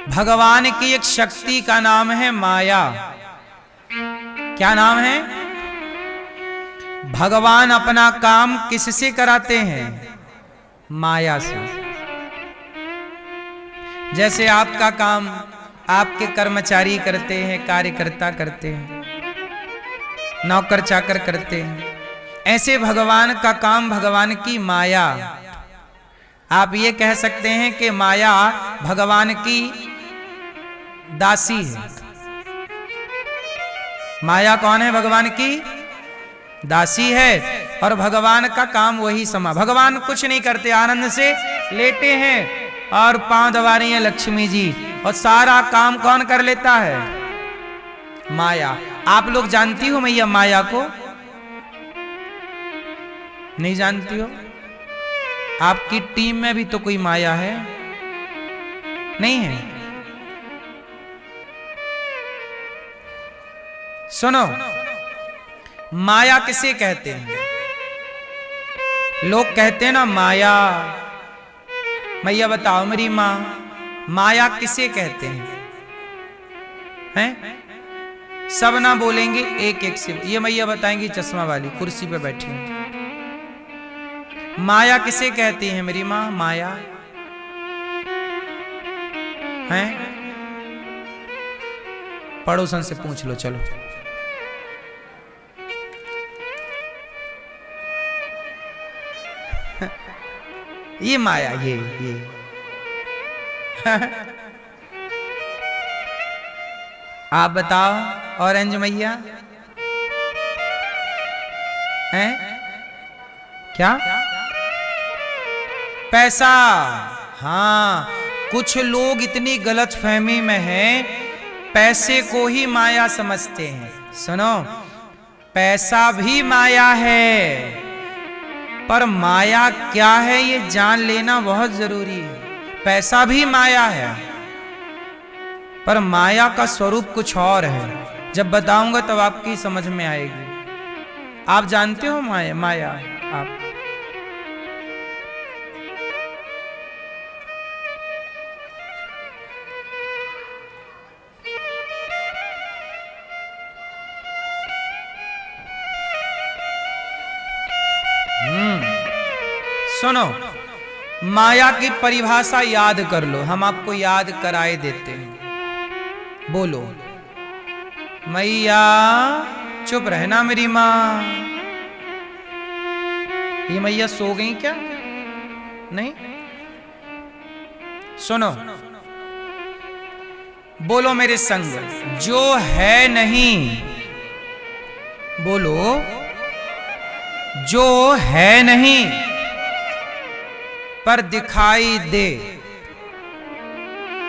भगवान की एक शक्ति का नाम है माया। क्या नाम है? भगवान अपना काम किससे कराते हैं? माया से। जैसे आपका काम आपके कर्मचारी करते हैं, कार्यकर्ता करते हैं, नौकर चाकर करते हैं, ऐसे भगवान का काम भगवान की माया। आप ये कह सकते हैं कि माया भगवान की दासी है। माया कौन है? भगवान की दासी है। और भगवान का काम वही भगवान कुछ नहीं करते, आनंद से लेटे हैं और पांव दबा रही है लक्ष्मी जी, और सारा काम कौन कर लेता है? माया। आप लोग जानती हो मैया माया को? नहीं जानती हो? आपकी टीम में भी तो कोई माया है? नहीं है? सुनो, माया किसे कहते हैं? लोग कहते हैं ना माया। मैया बताओ मेरी माँ, माया किसे कहते हैं? हैं? सब ना बोलेंगे, एक एक से। ये मैया बताएंगी चश्मा वाली कुर्सी पे बैठी हूं। माया किसे कहती है मेरी माँ? माया हैं? पड़ोसन से पूछ लो, चलो। ये माया, ये आप बताओ ऑरेंज मैया हैं? क्या? पैसा। हाँ, कुछ लोग इतनी गलतफहमी में हैं, पैसे को ही माया समझते हैं। सुनो, पैसा भी माया है, पर माया क्या है ये जान लेना बहुत जरूरी है। पैसा भी माया है, पर माया का स्वरूप कुछ और है। जब बताऊंगा तब आपकी समझ में आएगी। आप जानते हो माया? माया आप सुनो, माया की परिभाषा याद कर लो, हम आपको याद कराए देते हैं। बोलो मैया। चुप रहना मेरी माँ। ये मैया सो गई क्या? नहीं? सुनो, बोलो मेरे संग, जो है नहीं। बोलो, जो है नहीं पर दिखाई दे।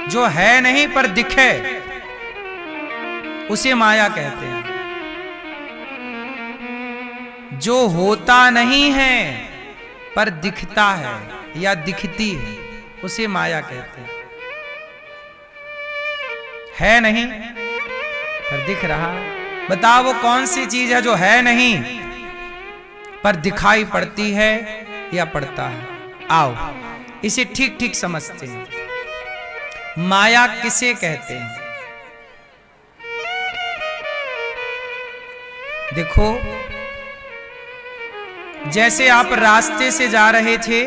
जो है नहीं पर दिखे, उसे माया कहते हैं। जो होता नहीं है पर दिखता है या दिखती है, उसे माया कहते हैं। है नहीं पर दिख रहा। बताओ वो कौन सी चीज है जो है नहीं पर दिखाई पड़ती है या पड़ता है? आओ इसे ठीक ठीक समझते हैं। माया किसे कहते हैं? देखो, जैसे आप रास्ते से जा रहे थे,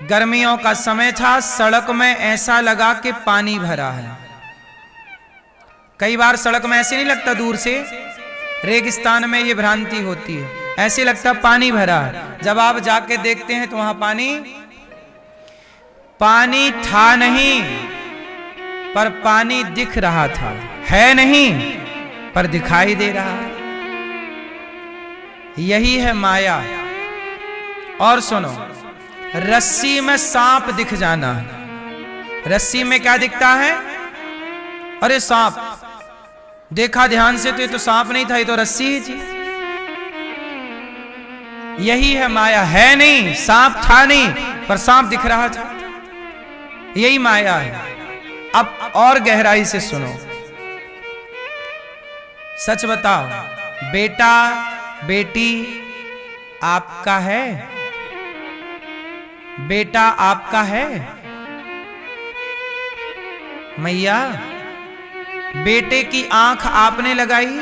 गर्मियों का समय था, सड़क में ऐसा लगा कि पानी भरा है। कई बार सड़क में ऐसे नहीं लगता, दूर से रेगिस्तान में ये भ्रांति होती है, ऐसे लगता पानी भरा है। जब आप जाके देखते हैं तो वहां पानी था नहीं, पर पानी दिख रहा था। है नहीं पर दिखाई दे रहा है। यही है माया। और सुनो, रस्सी में सांप दिख जाना। रस्सी में क्या दिखता है? अरे सांप। देखा ध्यान से तो ये तो सांप नहीं था, ये तो रस्सी ही थी। यही है माया। है नहीं, सांप था नहीं, पर सांप दिख रहा था। यही माया है। अब और गहराई से सुनो, सच बताओ, बेटा बेटी आपका है? बेटा आपका है? मैया बेटे की आंख आपने लगाई,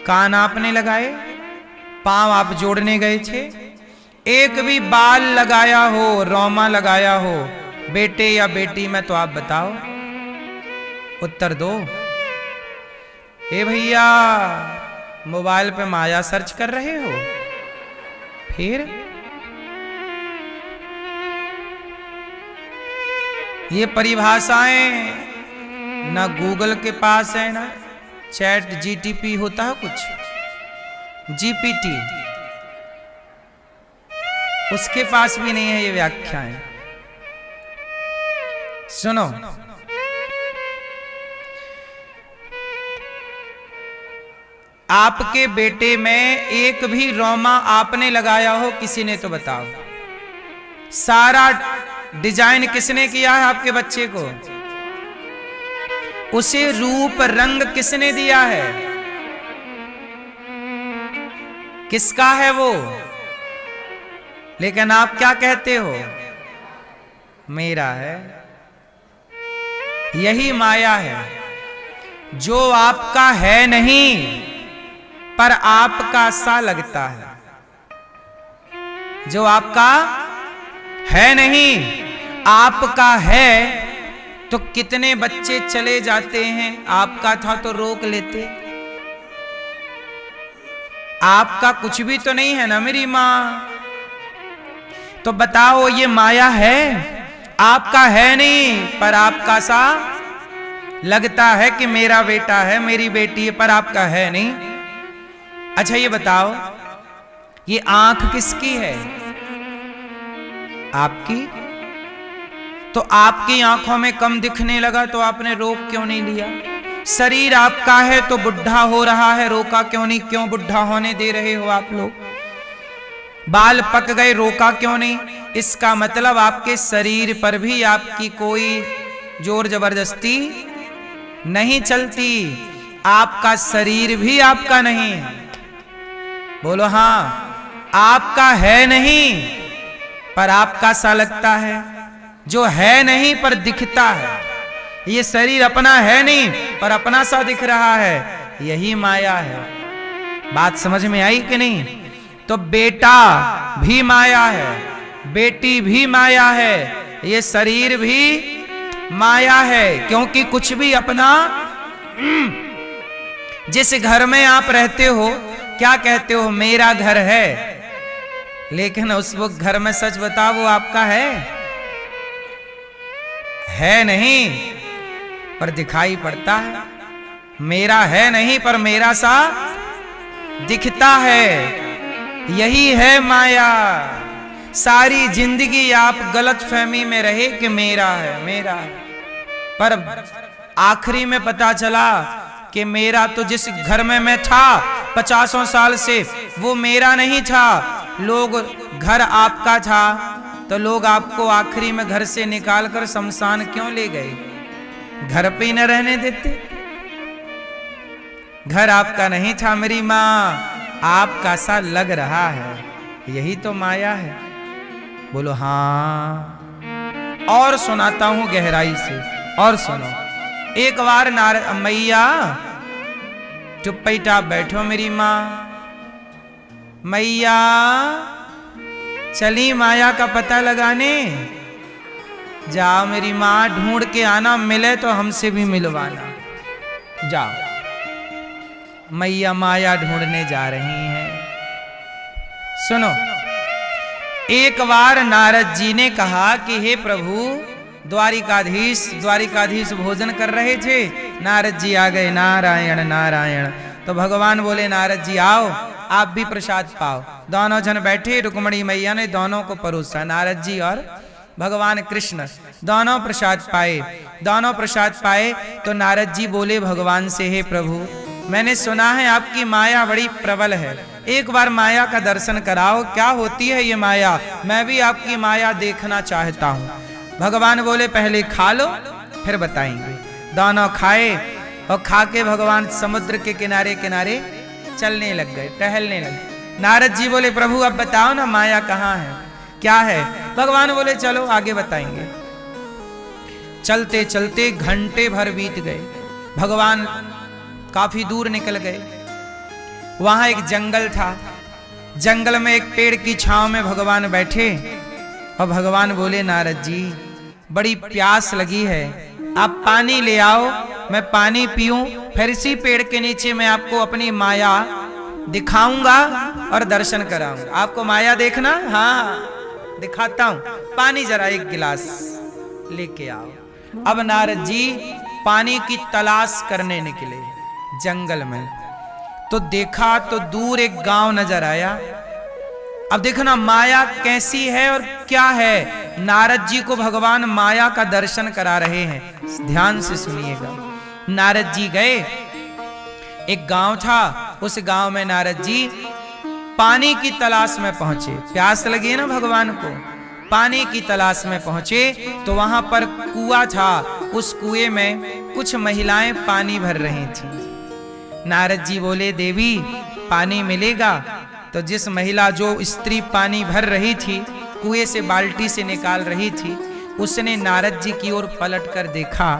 कान आपने लगाए, पांव आप जोड़ने गए थे, एक भी बाल लगाया हो, रोमा लगाया हो बेटे या बेटी में, तो आप बताओ, उत्तर दो। ए भैया मोबाइल पे माया सर्च कर रहे हो? फिर ये परिभाषाएं ना गूगल के पास है, ना चैट जीटीपी होता है कुछ जीपीटी, उसके पास भी नहीं है ये व्याख्याएं। सुनो, आपके बेटे में एक भी रोमा आपने लगाया हो किसी ने तो बताओ। सारा डिजाइन किसने किया है आपके बच्चे को? उसे रूप रंग किसने दिया है? किसका है वो? लेकिन आप क्या कहते हो? मेरा है। यही माया है, जो आपका है नहीं पर आपका सा लगता है। जो आपका है नहीं आपका है, तो कितने बच्चे चले जाते हैं, आपका था तो रोक लेते। आपका कुछ भी तो नहीं है ना मेरी मां, तो बताओ ये माया है? आपका है नहीं पर आपका सा लगता है कि मेरा बेटा है, मेरी बेटी है, पर आपका है नहीं। अच्छा ये बताओ, ये आंख किसकी है? आपकी। तो आपकी आंखों में कम दिखने लगा तो आपने रोक क्यों नहीं लिया? शरीर आपका है तो बुढ़ा हो रहा है, रोका क्यों नहीं? क्यों बुढ़ा होने दे रहे हो आप लोग? बाल पक गए, रोका क्यों नहीं? इसका मतलब आपके शरीर पर भी आपकी कोई जोर जबरदस्ती नहीं चलती। आपका शरीर भी आपका नहीं है। बोलो हाँ, आपका है नहीं पर आपका सा लगता है। जो है नहीं पर दिखता है, ये शरीर अपना है नहीं पर अपना सा दिख रहा है, यही माया है। बात समझ में आई कि नहीं? तो बेटा भी माया है, बेटी भी माया है, ये शरीर भी माया है। क्योंकि कुछ भी अपना, जिस घर में आप रहते हो क्या कहते हो? मेरा घर है। लेकिन उस वक्त घर में सच बताओ वो आपका है नहीं पर दिखाई पड़ता है। मेरा है नहीं पर मेरा सा दिखता है, यही है माया। सारी जिंदगी आप गलत फहमी में रहे कि मेरा है, मेरा है, पर आखिरी में पता चला कि मेरा तो जिस घर में मैं था 50 साल से वो मेरा नहीं था। लोग घर आपका था तो लोग आपको आखिरी में घर से निकालकर शमशान क्यों ले गए? घर पे ही न रहने देते। घर आपका नहीं था मेरी माँ, आपका सा लग रहा है, यही तो माया है। बोलो हाँ। और सुनाता हूं गहराई से, और सुनो। एक बार मैया चुपचाप बैठो मेरी माँ। मैया चली माया का पता लगाने। जाओ मेरी माँ, ढूंढ के आना, मिले तो हमसे भी मिलवाना। जाओ। मैया माया ढूंढने जा रही हैं। सुनो, एक बार नारद जी ने कहा कि हे प्रभु, द्वारिकाधीश भोजन कर रहे थे। नारद जी आ गए, नारायण नारायण। तो भगवान बोले नारद जी आओ, आप भी प्रसाद पाओ। दोनों जन बैठे, रुक्मणी मैया ने दोनों को परोसा, नारद जी और भगवान कृष्ण दोनों प्रसाद पाए। दोनों प्रसाद पाए तो नारद जी बोले भगवान से, हे प्रभु, मैंने सुना है आपकी माया बड़ी प्रबल है, एक बार माया का दर्शन कराओ, क्या होती है ये माया, मैं भी आपकी माया देखना चाहता हूँ। भगवान बोले पहले खा लो फिर बताएंगे। दोनों खाए और खा के भगवान समुद्र के किनारे किनारे चलने लग गए, टहलने लगे। नारद जी बोले प्रभु अब बताओ ना माया कहाँ है, क्या है? भगवान बोले चलो आगे बताएंगे। चलते चलते घंटे भर बीत गए। भगवान काफी दूर निकल गए। वहां एक जंगल था। जंगल में एक पेड़ की छांव में भगवान बैठे और भगवान बोले, नारद जी बड़ी प्यास लगी है, आप पानी ले आओ, मैं पानी पीऊं, फिर इसी पेड़ के नीचे मैं आपको अपनी माया दिखाऊंगा और दर्शन कराऊंगा। आपको माया देखना? हाँ दिखाता हूं, पानी जरा एक गिलास लेके आओ। अब नारद जी पानी की तलाश करने निकले जंगल में, तो देखा तो दूर एक गांव नजर आया। अब देखना माया कैसी है और क्या है। नारद जी को भगवान माया का दर्शन करा रहे हैं, ध्यान से सुनिएगा। नारद जी गए, एक गांव था, उस गांव में नारद जी पानी की तलाश में पहुंचे। प्यास लगी ना भगवान को, पानी की तलाश में पहुंचे तो वहां पर कुआं था। उस कुएं में कुछ महिलाएं पानी भर रही थी। नारद जी बोले, देवी पानी मिलेगा? तो जिस महिला, जो स्त्री पानी भर रही थी, कुएं से बाल्टी से निकाल रही थी, उसने नारद जी की ओर पलट कर देखा।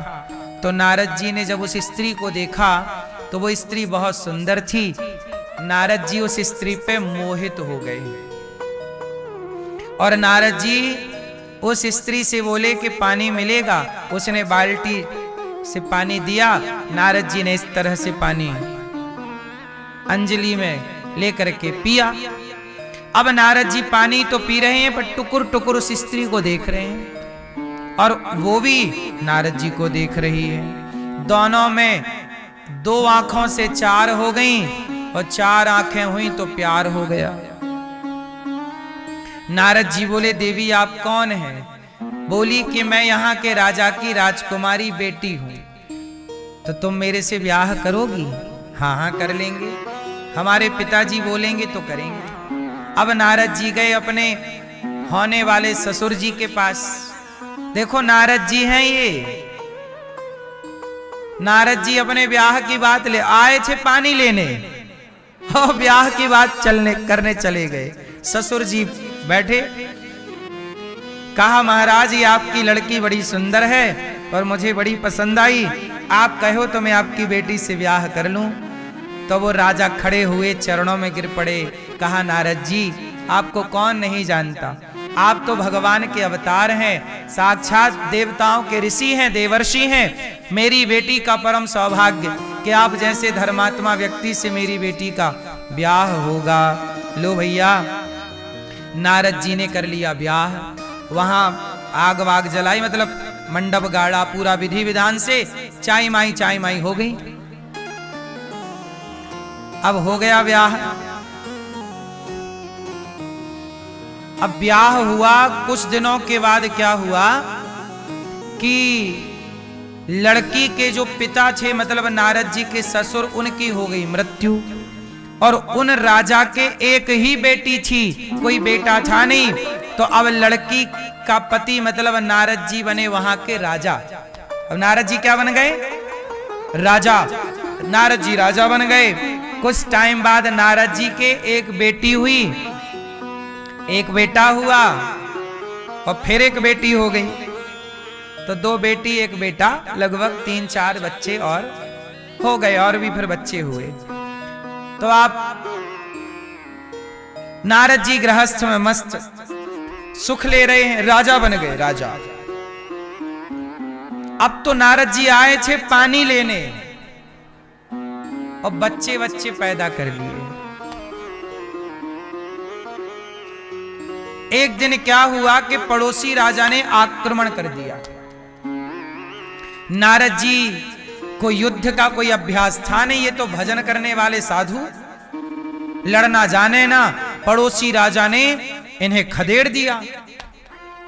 तो नारद जी ने जब उस स्त्री को देखा तो वो स्त्री बहुत सुंदर थी। नारद जी उस स्त्री पे मोहित हो गए और नारद जी उस स्त्री से बोले कि पानी मिलेगा। उसने बाल्टी से पानी दिया। नारद जी ने इस तरह से पानी अंजलि में लेकर के पिया। अब नारद जी पानी तो पी रहे हैं, पर टुकुर टुकुर उस स्त्री को देख रहे हैं और वो भी नारद जी को देख रही है। दोनों में 2 आंखों से 4 हो गई और 4 आंखें हुई तो प्यार हो गया। नारद जी बोले, देवी आप कौन हैं? बोली कि मैं यहाँ के राजा की राजकुमारी बेटी हूं, तो तुम मेरे से ब्याह करोगी? हाँ हाँ कर लेंगे, हमारे पिताजी बोलेंगे तो करेंगे। अब नारद जी गए अपने होने वाले ससुर जी के पास। देखो नारद जी हैं ये, नारद जी अपने ब्याह की बात ले आए थे पानी लेने और ब्याह की बात करने चले गए। ससुर जी बैठे, कहा महाराज ये आपकी लड़की बड़ी सुंदर है और मुझे बड़ी पसंद आई, आप कहो तो मैं आपकी बेटी से ब्याह कर लूं। तो वो राजा खड़े हुए, चरणों में गिर पड़े। कहा नारद जी आपको कौन नहीं जानता, आप तो भगवान के अवतार हैं, साक्षात देवताओं के ऋषि हैं, देवर्षि हैं। मेरी बेटी का परम सौभाग्य कि आप जैसे धर्मात्मा व्यक्ति से मेरी बेटी का ब्याह होगा। लो भैया, नारद जी ने कर लिया ब्याह। वहां आग वाग जलाई, मतलब मंडप गाड़ा, पूरा विधि विधान से चाय माई हो गई। अब हो गया ब्याह। अब ब्याह हुआ, कुछ दिनों के बाद क्या हुआ कि लड़की के जो पिता थे, मतलब नारद जी के ससुर, उनकी हो गई मृत्यु और उन राजा के एक ही बेटी थी, कोई बेटा था नहीं। तो अब लड़की का पति मतलब नारद जी बने वहां के राजा। अब नारद जी क्या बन गए? राजा। नारद जी राजा बन गए। कुछ टाइम बाद नारद जी के एक बेटी हुई, एक बेटा हुआ और फिर एक बेटी हो गई। तो 2 बेटी 1 बेटा, लगभग 3-4 बच्चे और हो गए, और भी फिर बच्चे हुए। तो आप नारद जी गृहस्थ में मस्त सुख ले रहे हैं, राजा बन गए राजा। अब तो नारद जी आए थे पानी लेने और बच्चे पैदा कर लिए। एक दिन क्या हुआ कि पड़ोसी राजा ने आक्रमण कर दिया। नारद जी को युद्ध का कोई अभ्यास था नहीं, ये तो भजन करने वाले साधु, लड़ना जाने ना। पड़ोसी राजा ने इन्हें खदेड़ दिया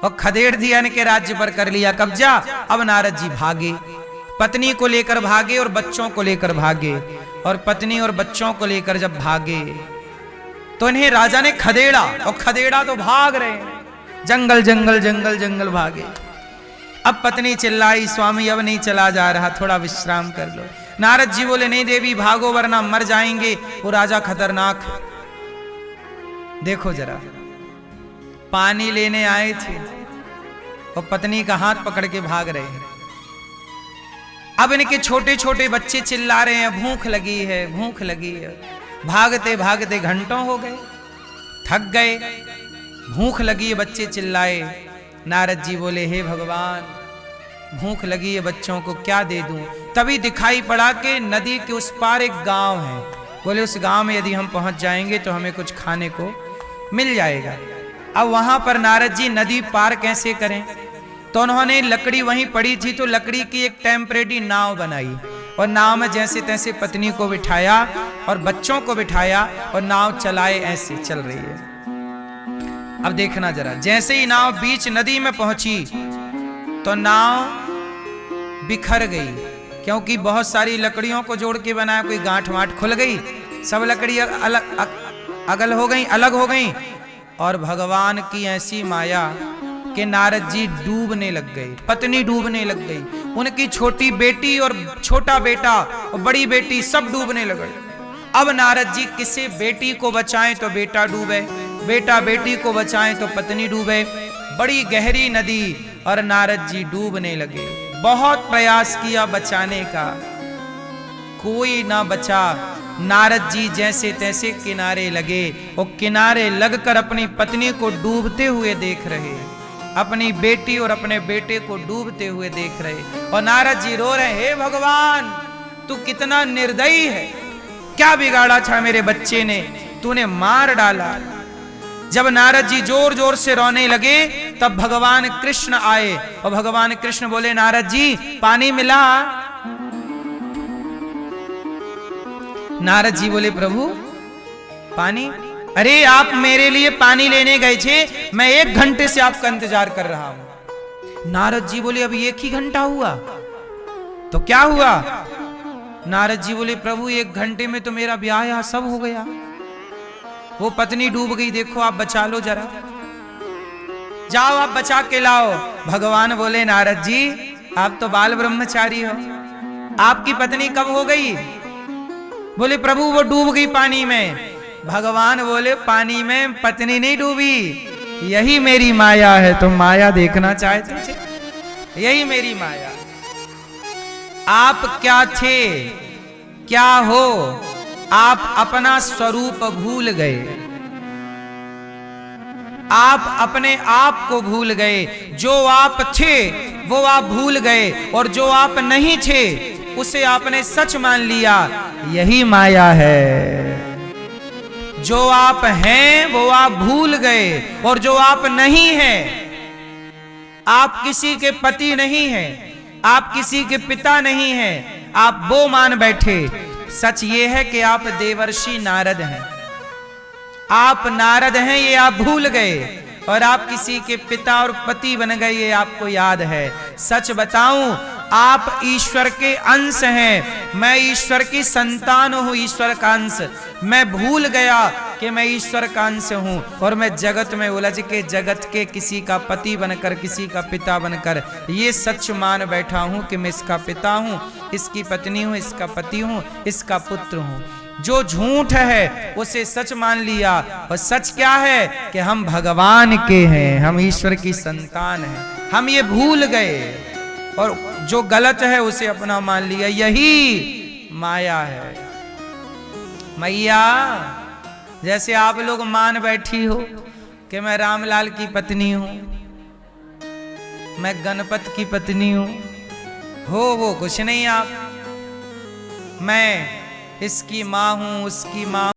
और खदेड़ दिया, इनके राज्य पर कर लिया कब्जा। अब नारद जी भागे, पत्नी को लेकर भागे और बच्चों को लेकर भागे, और पत्नी और बच्चों को लेकर जब भागे तो इन्हें राजा ने खदेड़ा, और खदेड़ा तो भाग रहे, जंगल जंगल जंगल जंगल भागे। अब पत्नी चिल्लाई, स्वामी अब नहीं चला जा रहा, थोड़ा विश्राम कर लो। नारद जी बोले, नहीं देवी भागो वरना मर जाएंगे, वो राजा खतरनाक है। देखो जरा, पानी लेने आए थे और पत्नी का हाथ पकड़ के भाग रहे हैं। अब इनके छोटे छोटे बच्चे चिल्ला रहे हैं, भूख लगी है, भूख लगी है। भागते भागते घंटों हो गए, थक गए, भूख लगी है, बच्चे चिल्लाए। नारद जी बोले, हे भगवान, भूख लगी है, बच्चों को क्या दे दूं? तभी दिखाई पड़ा कि नदी के उस पार एक गांव है। बोले, उस गांव में यदि हम पहुंच जाएंगे तो हमें कुछ खाने को मिल जाएगा। अब वहां पर नारद जी नदी पार कैसे करें? तो उन्होंने लकड़ी वहीं पड़ी थी, तो लकड़ी की एक टेम्परेरी नाव बनाई और नाव में जैसे तैसे पत्नी को बिठाया और बच्चों को बिठाया और नाव चलाए, ऐसे चल रही है। अब देखना जरा, जैसे ही नाव बीच नदी में पहुंची तो नाव बिखर गई, क्योंकि बहुत सारी लकड़ियों को जोड़ के बनाया, कोई गांठ वाठ खुल गई, सब लकड़ी अलग हो गई। और भगवान की ऐसी माया कि नारद जी डूबने लग गए, पत्नी डूबने लग गई, उनकी छोटी बेटी और छोटा बेटा और बड़ी बेटी सब डूबने लगे। अब नारद जी किसी बेटी को बचाएं तो बेटा डूबे, बेटा बेटी को बचाएं तो पत्नी डूबे, बड़ी गहरी नदी, और नारद जी डूबने लगे। बहुत प्रयास किया बचाने का, कोई ना बचा। नारद जी जैसे तैसे किनारे लगे और किनारे लगकर अपनी पत्नी को डूबते हुए देख रहे, अपनी बेटी और अपने बेटे को डूबते हुए देख रहे। और नारद जी रो रहे, हे भगवान, तू कितना निर्दयी है, क्या बिगाड़ा था मेरे बच्चे ने, तूने मार डाला। जब नारद जी जोर जोर से रोने लगे तब भगवान कृष्ण आए और भगवान कृष्ण बोले, नारद जी पानी मिला? नारद जी बोले, प्रभु पानी? अरे आप मेरे लिए पानी लेने गए थे, मैं 1 घंटे से आपका इंतजार कर रहा हूं। नारद जी बोले, अभी 1 ही घंटा हुआ तो क्या हुआ? नारद जी बोले, प्रभु 1 घंटे में तो मेरा ब्याह सब हो गया, वो पत्नी डूब गई, देखो आप बचा लो जरा, जाओ आप बचा के लाओ। भगवान बोले, नारद जी आप तो बाल ब्रह्मचारी हो, आपकी पत्नी कब हो गई? बोले, प्रभु वो डूब गई पानी में। भगवान बोले, पानी में पत्नी नहीं डूबी, यही मेरी माया है। तुम माया देखना चाहते थे, यही मेरी माया। आप क्या थे, क्या हो? आप अपना स्वरूप भूल गए, आप अपने आप को भूल गए। जो आप थे वो आप भूल गए, और जो आप नहीं थे उसे आपने सच मान लिया, यही माया है। जो आप हैं वो आप भूल गए, और जो आप नहीं हैं, आप किसी के पति नहीं हैं, आप किसी के पिता नहीं हैं, आप वो मान बैठे। सच ये है कि आप देवर्षि नारद हैं, आप नारद हैं, ये आप भूल गए, और आप किसी के पिता और पति बन गए, ये आपको याद है। सच बताऊं, आप ईश्वर के अंश हैं, मैं ईश्वर की संतान हूं, ईश्वर का अंश। मैं भूल गया कि मैं ईश्वर का अंश हूं, और मैं जगत में उलझ के जगत के किसी का पति बनकर, किसी का पिता बनकर ये सच मान बैठा हूं कि मैं इसका पिता हूं, इसकी पत्नी हूं, इसका पति हूं, इसका पुत्र हूं। जो झूठ है उसे सच मान लिया, और सच क्या है कि हम भगवान के हैं, हम ईश्वर की संतान हैं। हम ये भूल गए और जो गलत है उसे अपना मान लिया, यही माया है। मैया, जैसे आप लोग मान बैठी हो कि मैं रामलाल की पत्नी हूं, मैं गणपत की पत्नी हूं, हो वो कुछ नहीं आप। मैं इसकी माँ हूं, उसकी माँ